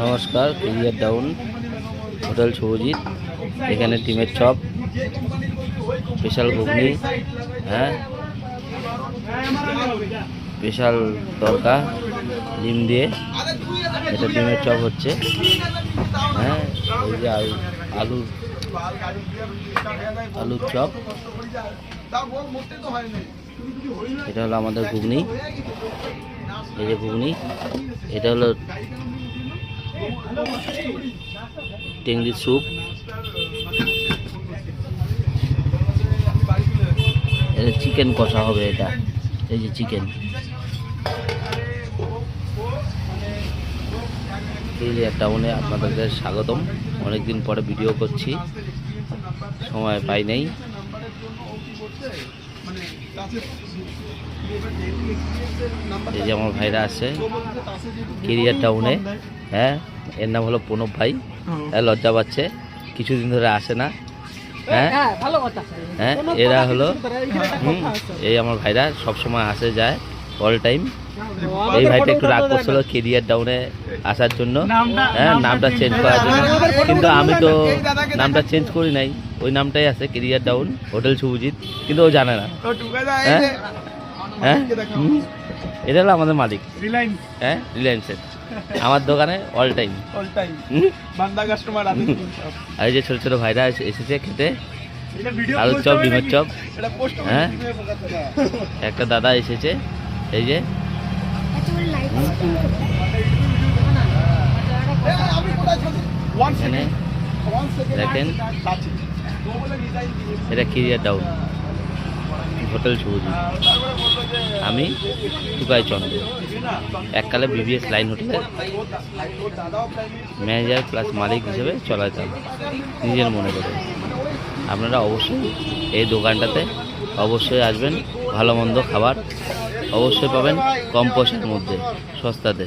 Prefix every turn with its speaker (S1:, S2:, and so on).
S1: নমস্কার, career down hotel Subhajit. এখানে ডিমের চপ, স্পেশাল ঘুগনি, হ্যাঁ স্পেশাল তরকা ডিম দিয়ে, এটা ডিমের চপ হচ্ছে। হ্যাঁ, এই যে আলুর চপ, এটা হলো আমাদের ঘুগনি। এই যে ঘুগনি, এটা হলো টেংরি স্যুপ, এটা চিকেন কষা হবে। এটা এই যে চিকেন। কেরিয়ার টাউনে আপনাদেরকে স্বাগতম। অনেকদিন পরে ভিডিও করছি, সময় পাই নাই। এই যে আমার ভাইরা আছে কেরিয়ার টাউনে। হ্যাঁ, এর নাম হলো প্রণব ভাই। হ্যাঁ, লজ্জা পাচ্ছে, কিছুদিন ধরে আসে না। হ্যাঁ হ্যাঁ, এরা হলো এই আমার ভাইরা, সবসময় আসে যায়, অল টাইম। এই ভাইটা একটু রাগ করছিল কেরিয়ার ডাউনে আসার জন্য, হ্যাঁ, নামটা চেঞ্জ করার জন্য, কিন্তু আমি তো নামটা চেঞ্জ করি নাই, ওই নামটাই আছে, কেরিয়ার ডাউন হোটেল শুভজিৎ, কিন্তু ও জানে না। হ্যাঁ হ্যাঁ, এটা হলো আমাদের মালিক, হ্যাঁ, রিলায়েন্সের। আমার দোকানে অল টাইম। আর এই যে ছোট ছোট ভাইরা এসেছে খেতে আলুর চপ, ডিমের চপ। হ্যাঁ, একটা দাদা এসেছে, এই যে এখানে দেখেন, এটা কেরিয়ার ডাউন হোটেল শুভজিৎ। আমি টুকাই চন্দ্র, এককালে বিবিএস লাইন হোটেলের ম্যানেজার প্লাস মালিক হিসেবে চলাতাম নিজের মনে করে। আপনারা অবশ্যই এই দোকানটাতে অবশ্যই আসবেন, ভালো মন্দ খাবার অবশ্যই পাবেন, কম পয়সার মধ্যে, সস্তাতে।